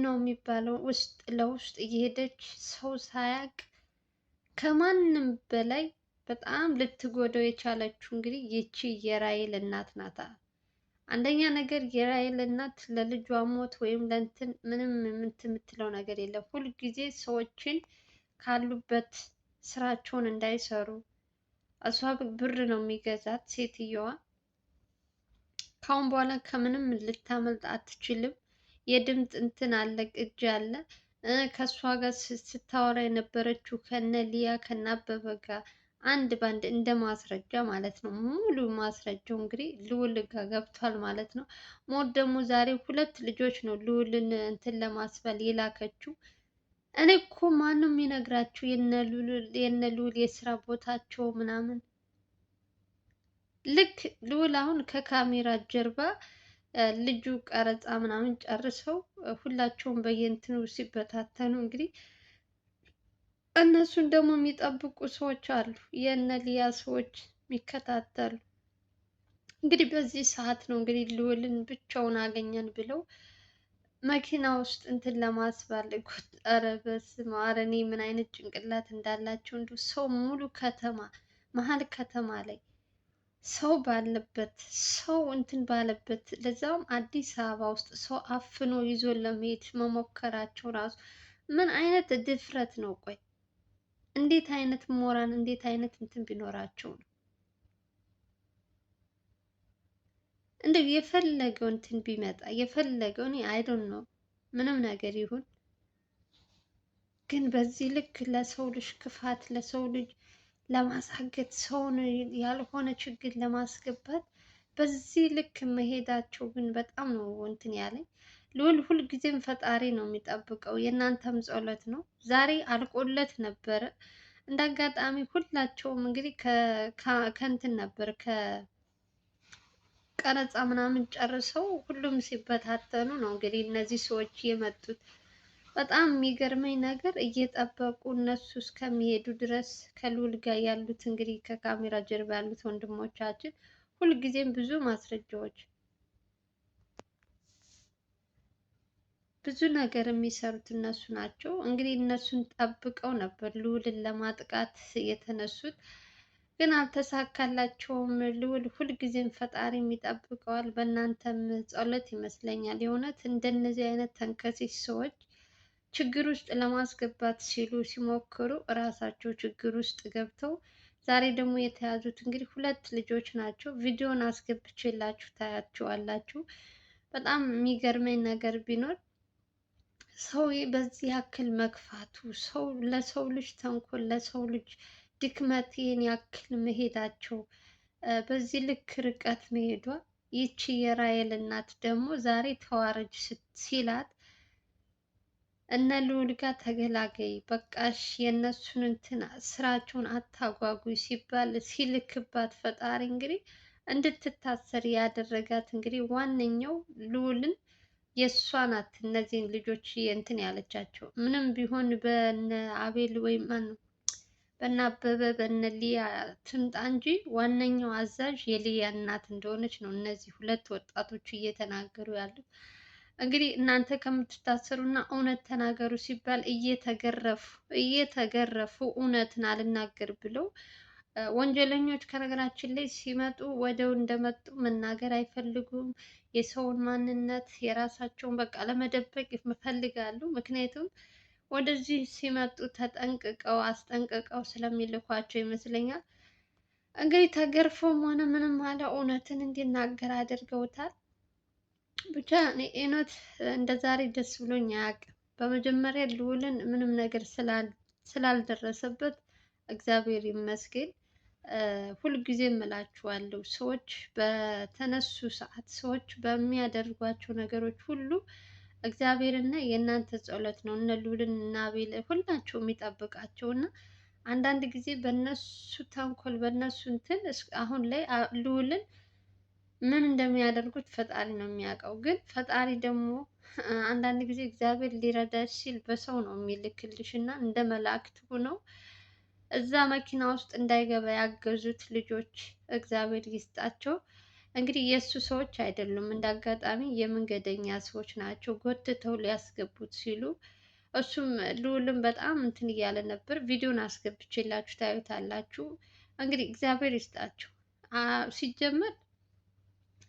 ነው የሚባለው ውስጥ ለውስጥ እየሄደች ሰው ሳያቅ ከማንም በላይ በጣም ልትጎዳው የቻለችው እንግዲህ ይቺ የራሔል እናት ናት። አንደኛ ነገር የራሔል እናት ለልጇ ሞት ወይም ለእንትን ምንም የምትለው ነገር የለም። ሁልጊዜ ሰዎችን ካሉበት ስራቸውን እንዳይሰሩ እሷ ብር ነው የሚገዛት ሴትየዋ። ካሁን በኋላ ከምንም ልታመልጥ አትችልም። የድምፅ እንትን አለ ቅጂ አለ። ከእሷ ጋር ስታወራ የነበረችው ከነ ሊያ ከነ አበበ ጋር አንድ ባንድ እንደ ማስረጃ ማለት ነው። ሙሉ ማስረጃው እንግዲህ ልዑል ጋር ገብቷል ማለት ነው። ሞት ደግሞ ዛሬ ሁለት ልጆች ነው ልዑልን እንትን ለማስባል የላከችው። እኔ እኮ ማንም የሚነግራችሁ የነ ልዑል የስራ ቦታቸው ምናምን ልክ ልዑል አሁን ከካሜራ ጀርባ ልጁ ቀረጻ ምናምን ጨርሰው ሁላቸውም በየእንትኑ ሲበታተኑ እንግዲህ እነሱን ደግሞ የሚጠብቁ ሰዎች አሉ። የነ ሊያ ሰዎች የሚከታተሉ እንግዲህ በዚህ ሰዓት ነው እንግዲህ ልዑልን ብቻውን አገኘን ብለው መኪና ውስጥ እንትን ለማስባል ኧረ በስመ አብ! ኧረ እኔ ምን አይነት ጭንቅላት እንዳላቸው እንዲሁ ሰው ሙሉ ከተማ መሀል ከተማ ላይ ሰው ባለበት ሰው እንትን ባለበት ለዛውም አዲስ አበባ ውስጥ ሰው አፍኖ ይዞ ለመሄድ መሞከራቸው ራሱ ምን አይነት ድፍረት ነው? ቆይ እንዴት አይነት ሞራን እንዴት አይነት እንትን ቢኖራቸው ነው? እንደው የፈለገው እንትን ቢመጣ የፈለገው እኔ አይዶን ነው ምንም ነገር ይሁን፣ ግን በዚህ ልክ ለሰው ልጅ ክፋት ለሰው ልጅ ለማሳገት ሰውን ያልሆነ ችግር ለማስገባት በዚህ ልክ መሄዳቸው ግን በጣም ነው እንትን ያለኝ። ልዑል ሁልጊዜም ፈጣሪ ነው የሚጠብቀው፣ የእናንተም ጸሎት ነው። ዛሬ አልቆለት ነበረ። እንደ አጋጣሚ ሁላቸውም እንግዲህ ከእንትን ነበር ከቀረጻ ምናምን ጨርሰው ሁሉም ሲበታተኑ ነው እንግዲህ እነዚህ ሰዎች የመጡት። በጣም የሚገርመኝ ነገር እየጠበቁ እነሱ እስከሚሄዱ ድረስ ከልዑል ጋር ያሉት እንግዲህ ከካሜራ ጀርባ ያሉት ወንድሞቻችን ሁልጊዜም ብዙ ማስረጃዎች ብዙ ነገር የሚሰሩት እነሱ ናቸው። እንግዲህ እነሱን ጠብቀው ነበር ልዑልን ለማጥቃት የተነሱት፣ ግን አልተሳካላቸውም። ልዑል ሁልጊዜም ፈጣሪም ይጠብቀዋል። በእናንተም ጸሎት ይመስለኛል የእውነት እንደነዚህ አይነት ተንከሲስ ሰዎች ችግር ውስጥ ለማስገባት ሲሉ ሲሞክሩ እራሳቸው ችግር ውስጥ ገብተው ዛሬ ደግሞ የተያዙት እንግዲህ ሁለት ልጆች ናቸው። ቪዲዮን አስገብቼላችሁ ታያችኋላችሁ። በጣም የሚገርመኝ ነገር ቢኖር ሰው በዚህ ያክል መክፋቱ፣ ሰው ለሰው ልጅ ተንኮል ለሰው ልጅ ድክመት ይህን ያክል መሄዳቸው፣ በዚህ ልክ ርቀት መሄዷ። ይቺ የራሔል እናት ደግሞ ዛሬ ተዋረጅ ሲላት እነ ልዑል ጋር ተገላገይ በቃሽ የእነሱን እንትን ስራቸውን አታጓጉ ሲባል ሲልክባት ፈጣሪ እንግዲህ እንድትታሰር ያደረጋት እንግዲህ ዋነኛው ልዑልን የእሷ ናት። እነዚህን ልጆች እንትን ያለቻቸው ምንም ቢሆን በነ አቤል ወይም በነ አበበ በነ ሊያ ትምጣ እንጂ ዋነኛው አዛዥ የሊያ እናት እንደሆነች ነው እነዚህ ሁለት ወጣቶች እየተናገሩ ያሉት። እንግዲህ እናንተ ከምትታሰሩና እውነት ተናገሩ ሲባል እየተገረፉ እውነትን አልናገር ብለው ወንጀለኞች ከነገራችን ላይ ሲመጡ ወደው እንደመጡ መናገር አይፈልጉም። የሰውን ማንነት የራሳቸውን በቃ ለመደበቅ ይፈልጋሉ። ምክንያቱም ወደዚህ ሲመጡ ተጠንቅቀው አስጠንቅቀው ስለሚልኳቸው ይመስለኛል። እንግዲህ ተገርፎም ሆነ ምንም አለ እውነትን እንዲናገር አድርገውታል። ብቻ እኔ እውነት እንደ ዛሬ ደስ ብሎኝ አያውቅም። በመጀመሪያ ልዑልን ምንም ነገር ስላልደረሰበት እግዚአብሔር ይመስገን። ሁልጊዜም እላችኋለሁ ሰዎች በተነሱ ሰዓት ሰዎች በሚያደርጓቸው ነገሮች ሁሉ እግዚአብሔርና የእናንተ ጸሎት ነው እነ ልዑልን እና አቤል ሁላቸው የሚጠብቃቸው እና አንዳንድ ጊዜ በእነሱ ተንኮል በእነሱ እንትን አሁን ላይ ልዑልን ምን እንደሚያደርጉት ፈጣሪ ነው የሚያውቀው። ግን ፈጣሪ ደግሞ አንዳንድ ጊዜ እግዚአብሔር ሊረዳሽ ሲል በሰው ነው የሚልክልሽ እና እንደ መላእክት ሆነው እዛ መኪና ውስጥ እንዳይገባ ያገዙት ልጆች እግዚአብሔር ይስጣቸው። እንግዲህ የእሱ ሰዎች አይደሉም፣ እንዳጋጣሚ የመንገደኛ ሰዎች ናቸው ጎትተው ሊያስገቡት ሲሉ እሱም ልዑልም በጣም እንትን እያለ ነበር። ቪዲዮን አስገብቼላችሁ ታዩታላችሁ። እንግዲህ እግዚአብሔር ይስጣቸው። ሲጀመር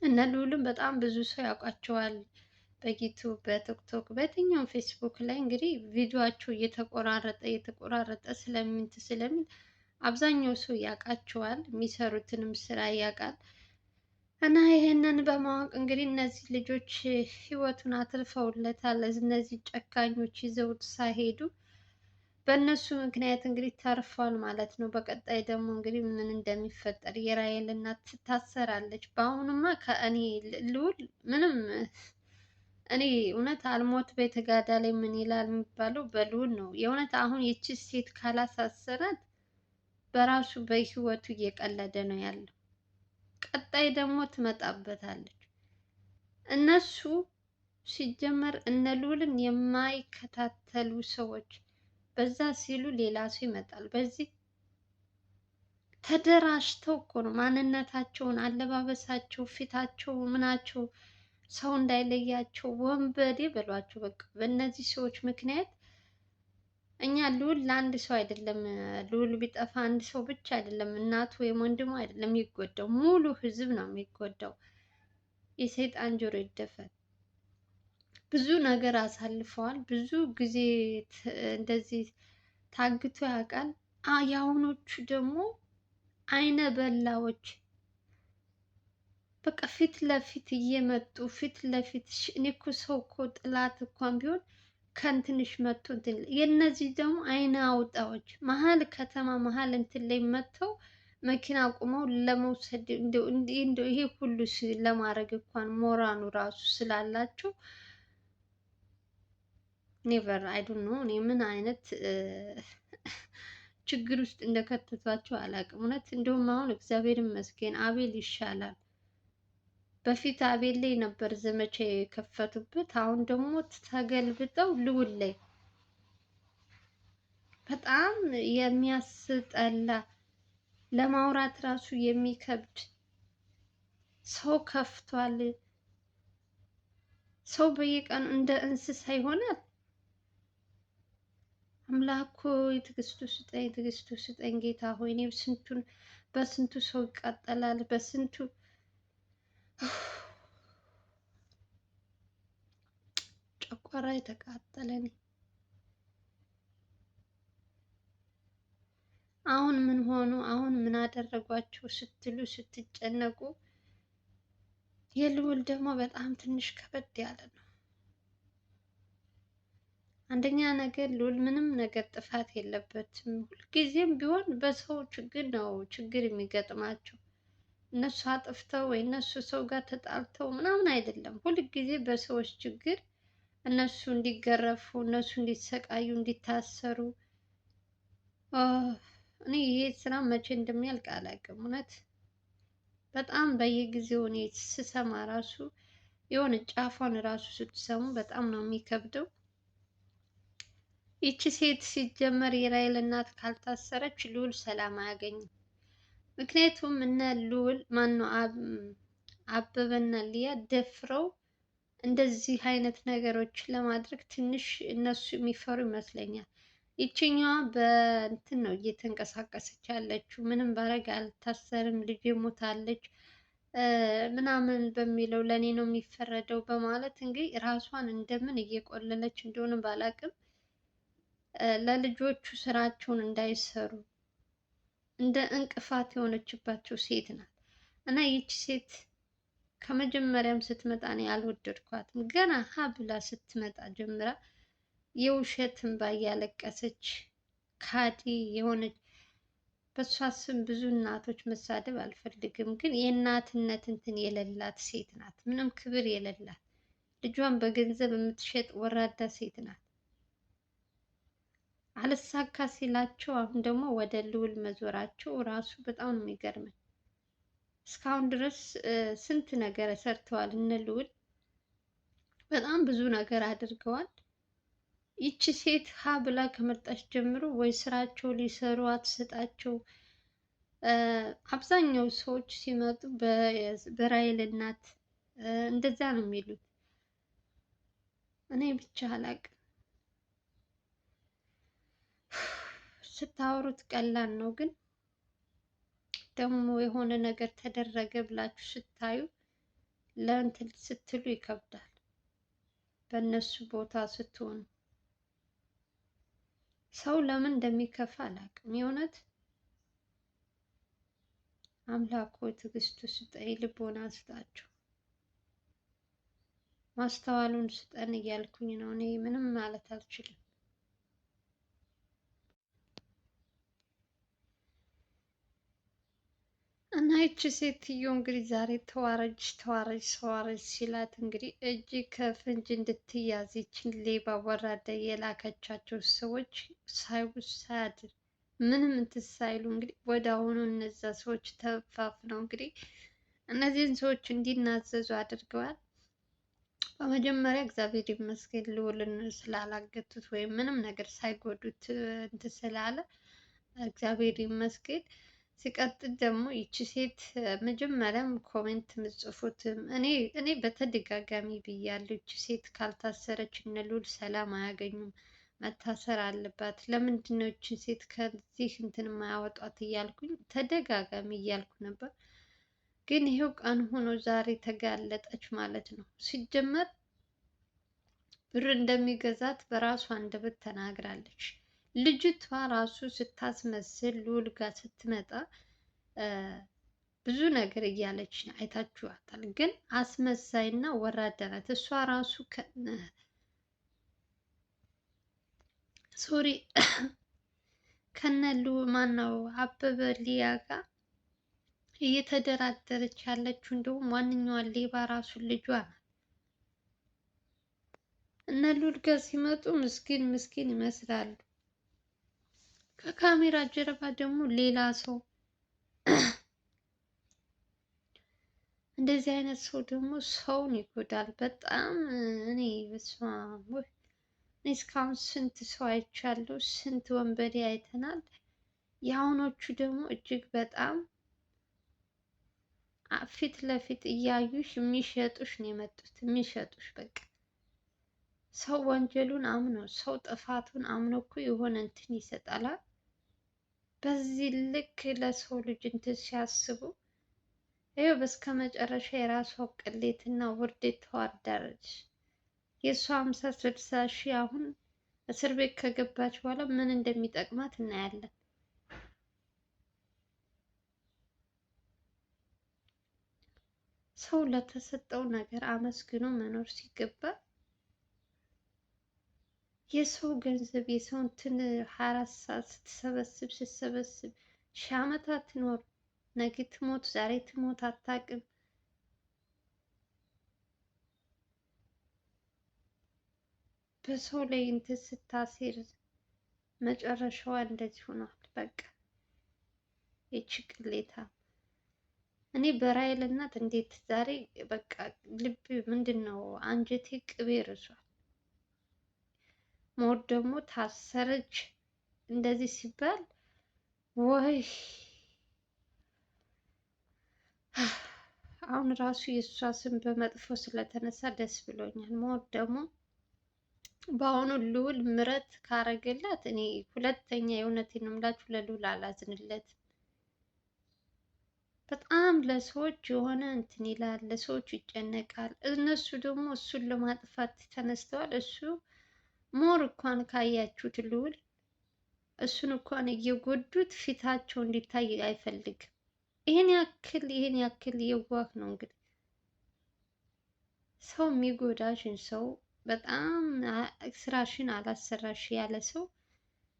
እነ ልዑልም በጣም ብዙ ሰው ያውቃቸዋል። በዩቱብ በቲክቶክ በየትኛውም ፌስቡክ ላይ እንግዲህ ቪዲዮቸው እየተቆራረጠ ስለሚል አብዛኛው ሰው ያውቃቸዋል። የሚሰሩትንም ስራ ያውቃል። እና ይሄንን በማወቅ እንግዲህ እነዚህ ልጆች ህይወቱን አትርፈውለታል። እነዚህ ጨካኞች ይዘውት ሳይሄዱ በእነሱ ምክንያት እንግዲህ ተርፏል ማለት ነው። በቀጣይ ደግሞ እንግዲህ ምን እንደሚፈጠር የራሔል እናት ትታሰራለች። በአሁኑማ ከእኔ ልዑል ምንም እኔ እውነት አልሞት በተጋዳ ላይ ምን ይላል የሚባለው በልዑል ነው የእውነት። አሁን ይቺ ሴት ካላሳሰራት በራሱ በህይወቱ እየቀለደ ነው ያለው። ቀጣይ ደግሞ ትመጣበታለች። እነሱ ሲጀመር እነ ልዑልን የማይከታተሉ ሰዎች በዛ ሲሉ ሌላ ሰው ይመጣል። በዚህ ተደራጅተው እኮ ነው ማንነታቸውን፣ አለባበሳቸው፣ ፊታቸው፣ ምናቸው ሰው እንዳይለያቸው ወንበዴ በሏቸው። በቃ በእነዚህ ሰዎች ምክንያት እኛ ልዑል ለአንድ ሰው አይደለም፣ ልዑል ቢጠፋ አንድ ሰው ብቻ አይደለም፣ እናቱ ወይም ወንድሙ አይደለም የሚጎዳው፣ ሙሉ ህዝብ ነው የሚጎዳው። የሰይጣን ጆሮ ይደፈን። ብዙ ነገር አሳልፈዋል። ብዙ ጊዜ እንደዚህ ታግቶ ያውቃል። የአሁኖቹ ደግሞ አይነ በላዎች በቃ ፊት ለፊት እየመጡ ፊት ለፊት እኔ እኮ ሰው እኮ ጥላት እንኳን ቢሆን ከእንትንሽ መጥቶ እንትን የእነዚህ ደግሞ አይነ አውጣዎች መሀል ከተማ መሀል እንትን ላይ መጥተው መኪና አቁመው ለመውሰድ እንደው ይሄ ሁሉ ለማድረግ እንኳን ሞራኑ ራሱ ስላላቸው ኔቨር አይ ዶንት ኖ እኔ ምን አይነት ችግር ውስጥ እንደከተቷቸው አላውቅም። እውነት እንደውም አሁን እግዚአብሔር ይመስገን አቤል ይሻላል። በፊት አቤል ላይ ነበር ዘመቻ የከፈቱበት፣ አሁን ደግሞ ተገልብጠው ልዑል ላይ። በጣም የሚያስጠላ ለማውራት ራሱ የሚከብድ ሰው ከፍቷል። ሰው በየቀኑ እንደ እንስሳ ይሆናል። አምላክ ሆይ ትዕግስቱ ስጠኝ፣ ትዕግስቱ ስጠኝ ጌታ ሆይ። እኔ በስንቱ ሰው ይቃጠላል፣ በስንቱ ጨጓራ የተቃጠለ ነኝ። አሁን ምን ሆኑ፣ አሁን ምን አደረጓቸው ስትሉ ስትጨነቁ፣ የልዑል ደግሞ በጣም ትንሽ ከበድ ያለ ነው። አንደኛ ነገር ልዑል ምንም ነገር ጥፋት የለበትም። ሁልጊዜም ቢሆን በሰው ችግር ነው ችግር የሚገጥማቸው። እነሱ አጥፍተው ወይ እነሱ ሰው ጋር ተጣልተው ምናምን አይደለም። ሁልጊዜ በሰዎች ችግር እነሱ እንዲገረፉ፣ እነሱ እንዲሰቃዩ፣ እንዲታሰሩ። እኔ ይሄ ስራ መቼ እንደሚያልቅ አላውቅም። እውነት በጣም በየጊዜው እኔ ስሰማ ራሱ የሆነ ጫፏን ራሱ ስትሰሙ በጣም ነው የሚከብደው። ይቺ ሴት ሲጀመር የራሔል እናት ካልታሰረች ልዑል ሰላም አያገኝም። ምክንያቱም እነ ልዑል ማነው አበበና ሊያ ደፍረው እንደዚህ አይነት ነገሮችን ለማድረግ ትንሽ እነሱ የሚፈሩ ይመስለኛል። ይችኛዋ በእንትን ነው እየተንቀሳቀሰች ያለችው። ምንም ባረግ አልታሰርም፣ ልጄ ሞታለች ምናምን በሚለው ለእኔ ነው የሚፈረደው በማለት እንግዲህ ራሷን እንደምን እየቆለለች እንደሆነ ባላቅም ለልጆቹ ስራቸውን እንዳይሰሩ እንደ እንቅፋት የሆነችባቸው ሴት ናት። እና ይቺ ሴት ከመጀመሪያም ስትመጣ እኔ አልወደድኳትም። ገና ሀ ብላ ስትመጣ ጀምራ የውሸት እንባ እያለቀሰች ካዲ የሆነች፣ በሷ ስም ብዙ እናቶች መሳደብ አልፈልግም፣ ግን የእናትነት እንትን የሌላት ሴት ናት። ምንም ክብር የሌላት ልጇን በገንዘብ የምትሸጥ ወራዳ ሴት ናት። አልሳካ ሲላቸው አሁን ደግሞ ወደ ልዑል መዞራቸው ራሱ በጣም ነው የሚገርመኝ። እስካሁን ድረስ ስንት ነገር ሰርተዋል እነ ልዑል፣ በጣም ብዙ ነገር አድርገዋል። ይቺ ሴት ሀ ብላ ከመጣች ጀምሮ ወይ ስራቸው ሊሰሩ አትሰጣቸው፣ አብዛኛው ሰዎች ሲመጡ በራሔል እናት እንደዛ ነው የሚሉት። እኔ ብቻ አላቅም። ስታወሩት ቀላል ነው፣ ግን ደግሞ የሆነ ነገር ተደረገ ብላችሁ ስታዩ ለእንትን ስትሉ ይከብዳል። በእነሱ ቦታ ስትሆኑ ሰው ለምን እንደሚከፋ አላቅም። የእውነት አምላክ ሆይ ትዕግስቱ ስጠኝ፣ ልቦና ስጣቸው፣ ማስተዋሉን ስጠን እያልኩኝ ነው። እኔ ምንም ማለት አልችልም። እና ይቺ ሴትዮ እንግዲህ ዛሬ ተዋረጅ ተዋረጅ ተዋረጅ ሲላት እንግዲህ እጅ ከፍንጅ እንድትያዝ ይችን ሌባ ወራዳ የላከቻቸው ሰዎች ሳይውል ሳያድር ምንም እንትን ሳይሉ እንግዲህ ወደ አሁኑ እነዛ ሰዎች ተፋፍነው እንግዲህ እነዚህን ሰዎች እንዲናዘዙ አድርገዋል። በመጀመሪያ እግዚአብሔር ይመስገን ልዑልን ስላላገቱት ወይም ምንም ነገር ሳይጎዱት እንትን ስላለ እግዚአብሔር ይመስገን። ሲቀጥል ደግሞ ይቺ ሴት መጀመሪያም ኮሜንት የምጽፉትም እኔ በተደጋጋሚ ብያለሁ። ይቺ ሴት ካልታሰረች እነ ልዑል ሰላም አያገኙም፣ መታሰር አለባት። ለምንድን ነው ይቺ ሴት ከዚህ እንትን የማያወጧት እያልኩኝ ተደጋጋሚ እያልኩ ነበር። ግን ይሄው ቀን ሆኖ ዛሬ ተጋለጠች ማለት ነው። ሲጀመር ብር እንደሚገዛት በራሷ አንደበት ተናግራለች። ልጅቷ ራሱ ስታስመስል ልዑል ጋር ስትመጣ ብዙ ነገር እያለች አይታችኋታል። ግን አስመሳይና ወራዳ ናት። እሷ ራሱ ሶሪ ከነሉ ማነው አበበ ሊያ ጋር እየተደራደረች ያለችው እንደውም ዋነኛዋ ሌባ ራሱ ልጇ ናት። እነ ልዑል ጋር ሲመጡ ምስኪን ምስኪን ይመስላሉ። ከካሜራ ጀርባ ደግሞ ሌላ ሰው። እንደዚህ አይነት ሰው ደግሞ ሰውን ይጎዳል በጣም። እኔ በስመ አብ እኔ እስካሁን ስንት ሰው አይቻለሁ፣ ስንት ወንበዴ አይተናል። የአሁኖቹ ደግሞ እጅግ በጣም ፊት ለፊት እያዩሽ የሚሸጡሽ ነው የመጡት። የሚሸጡሽ በቃ ሰው ወንጀሉን አምኖ ሰው ጥፋቱን አምኖ እኮ የሆነ እንትን ይሰጣል። በዚህ ልክ ለሰው ልጅ እንትን ሲያስቡ ይኸው በስከ መጨረሻ የራሷ ቅሌትና ውርደት ተዋርዳለች። የእሷ 50-60 ሺህ አሁን እስር ቤት ከገባች በኋላ ምን እንደሚጠቅማት እናያለን። ሰው ለተሰጠው ነገር አመስግኖ መኖር ሲገባ የሰው ገንዘብ የሰው እንትን 24 ሰዓት ስትሰበስብ ሺህ ዓመታት ትኖር። ነገ ትሞት ዛሬ ትሞት አታውቅም። በሰው ላይ እንትን ስታሴር መጨረሻዋ እንደዚህ ሆኗል። በቃ ይቺ ቅሌታ እኔ በራሔል እናት እንዴት ዛሬ በቃ ልብ ምንድን ነው አንጀቴ ቅቤ ርሷል። ሞት ደግሞ ታሰረች እንደዚህ ሲባል ወይ አሁን ራሱ የእሷ ስም በመጥፎ ስለተነሳ ደስ ብሎኛል። ሞት ደግሞ በአሁኑ ልዑል ምሕረት ካረገላት እኔ ሁለተኛ የእውነቴን ነው የምላችሁ ለልዑል አላዝንለትም። በጣም ለሰዎች የሆነ እንትን ይላል፣ ለሰዎች ይጨነቃል። እነሱ ደግሞ እሱን ለማጥፋት ተነስተዋል። እሱ ሞር እንኳን ካያችሁት ልዑል እሱን እንኳን እየጎዱት ፊታቸው እንዲታይ አይፈልግም። ይሄን ያክል የዋህ ነው። እንግዲህ ሰው የሚጎዳሽን ሰው በጣም ስራሽን አላሰራሽ ያለ ሰው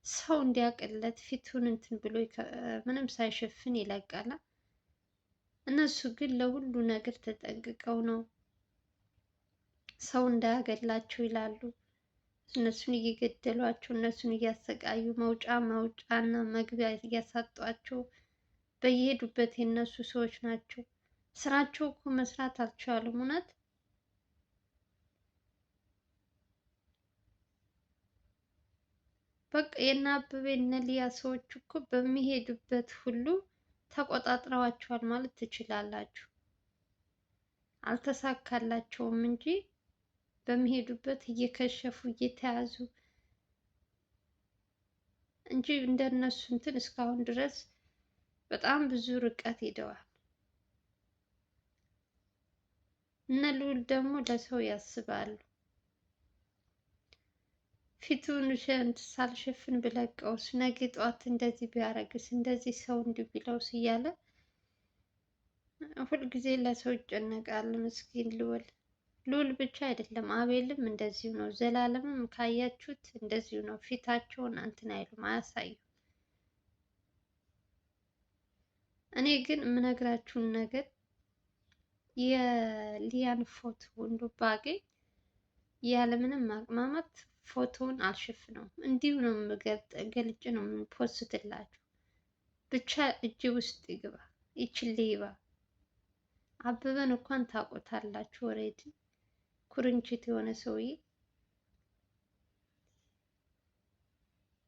ሰው እንዲያቅለት ፊቱን እንትን ብሎ ምንም ሳይሸፍን ይለቃል። እነሱ ግን ለሁሉ ነገር ተጠንቅቀው ነው ሰው እንዳያገላቸው ይላሉ። እነሱን እየገደሏቸው እነሱን እያሰቃዩ መውጫና መግቢያ እያሳጧቸው በየሄዱበት የነሱ ሰዎች ናቸው። ስራቸው እኮ መስራት አልቻሉም። እውነት በቃ የእነ አበበ የእነ ሊያ ሰዎች እኮ በሚሄዱበት ሁሉ ተቆጣጥረዋቸዋል ማለት ትችላላችሁ። አልተሳካላቸውም እንጂ በሚሄዱበት እየከሸፉ እየተያዙ እንጂ እንደነሱ እንትን እስካሁን ድረስ በጣም ብዙ ርቀት ሄደዋል። እነ ልዑል ደግሞ ለሰው ያስባሉ። ፊቱን ሸንት ሳልሸፍን ብለቀውስ ነገ ጠዋት እንደዚህ ቢያረግስ እንደዚህ ሰው እንዲህ ቢለውስ እያለ ሁልጊዜ ለሰው ይጨነቃል። ምስኪን ልዑል። ልዑል ብቻ አይደለም አቤልም እንደዚሁ ነው። ዘላለምም ካያችሁት እንደዚሁ ነው። ፊታቸውን እንትን አይሉም፣ አያሳዩም። እኔ ግን የምነግራችሁን ነገር የሊያን ፎቶ እንዶ ባገኝ ያለምንም ማቅማማት ፎቶውን አልሸፍነውም። እንዲሁ ነው ገልጭ ነው የምፖስትላችሁ። ብቻ እጅ ውስጥ ይግባ። ይችል ሌባ አበበን እንኳን ታውቁታላችሁ። ኦልሬዲ ኩርንችት የሆነ ሰውዬ።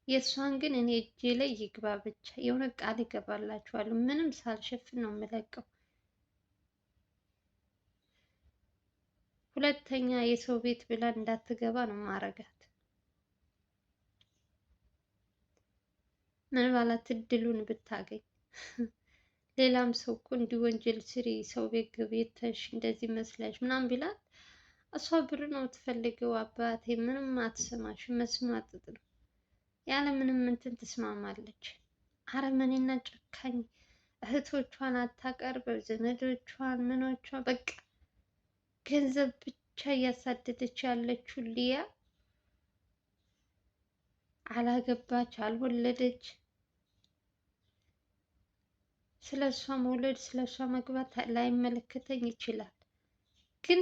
የእሷን ግን እኔ እጄ ላይ ይግባ ብቻ። የሆነ ቃል ይገባላችኋለሁ። ምንም ሳልሸፍን ነው የምለቀው። ሁለተኛ የሰው ቤት ብላ እንዳትገባ ነው ማረጋት። ምን ባላት እድሉን ብታገኝ። ሌላም ሰው እኮ እንዲህ ወንጀል ስሪ ሰው ቤት ገብተሽ እንደዚህ መስለሽ ምናምን ቢላት እሷ ብር ነው የምትፈልገው። አባቴ ምንም አትሰማሽ፣ መስማት ነው ያለ ምንም እንትን ትስማማለች። አረመኔና ጨካኝ እህቶቿን አታቀርብ፣ ዘመዶቿን ምኖቿን በቃ ገንዘብ ብቻ እያሳደደች ያለችው ሊያ አላገባች፣ አልወለደች። ስለ እሷ መውለድ ስለ እሷ መግባት ላይመለከተኝ ይችላል። ግን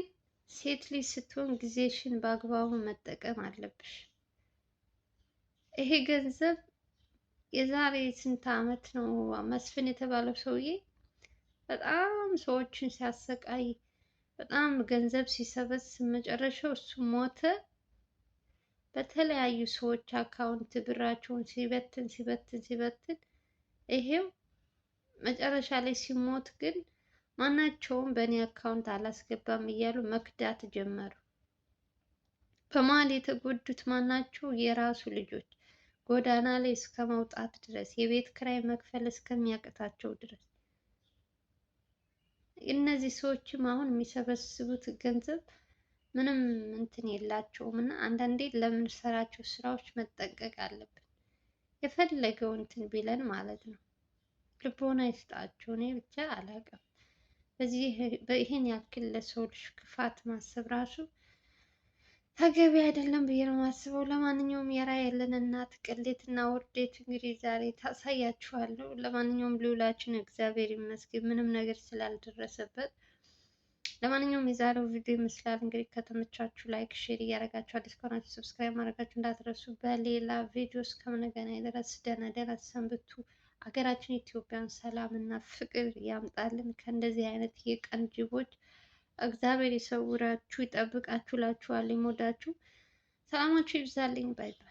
ሴት ልጅ ስትሆን ጊዜሽን በአግባቡ መጠቀም አለብሽ። ይሄ ገንዘብ የዛሬ ስንት ዓመት ነው መስፍን የተባለው ሰውዬ በጣም ሰዎችን ሲያሰቃይ በጣም ገንዘብ ሲሰበስብ መጨረሻው እሱ ሞተ። በተለያዩ ሰዎች አካውንት ብራቸውን ሲበትን ይሄው መጨረሻ ላይ ሲሞት ግን ማናቸውም በእኔ አካውንት አላስገባም እያሉ መክዳት ጀመሩ። በመሀል የተጎዱት ማናቸው? የራሱ ልጆች ጎዳና ላይ እስከ መውጣት ድረስ የቤት ኪራይ መክፈል እስከሚያቅታቸው ድረስ። እነዚህ ሰዎችም አሁን የሚሰበስቡት ገንዘብ ምንም እንትን የላቸውም እና አንዳንዴ ለምንሰራቸው ስራዎች መጠንቀቅ አለብን። የፈለገው እንትን ቢለን ማለት ነው። ልቦና ይስጣቸው። እኔ ብቻ አላውቅም። ይሄን ያክል ለሰው ልጅ ክፋት ማሰብ ራሱ ተገቢ አይደለም ብዬ ነው የማስበው። ለማንኛውም የራሔልን እናት ቅሌትና ውርዴት እንግዲህ ዛሬ ታሳያችኋለሁ። ለማንኛውም ልዑላችን እግዚአብሔር ይመስገን ምንም ነገር ስላልደረሰበት። ለማንኛውም የዛሬው ቪዲዮ ይመስላል። እንግዲህ ከተመቻችሁ ላይክ፣ ሼር እያደረጋችሁ አዲስ ከሆናችሁ ሰብስክራይብ ማድረጋችሁ እንዳትረሱ። በሌላ ቪዲዮ እስከምንገናኝ ድረስ ደህና ደህና ሰንብቱ። ሀገራችን ኢትዮጵያን ሰላም እና ፍቅር ያምጣልን። ከእንደዚህ አይነት የቀን ጅቦች እግዚአብሔር ይሰውራችሁ፣ ይጠብቃችሁ እላችኋለሁ። የምወዳችሁ ሰላማችሁ ይብዛልኝ። ባይ ባይ።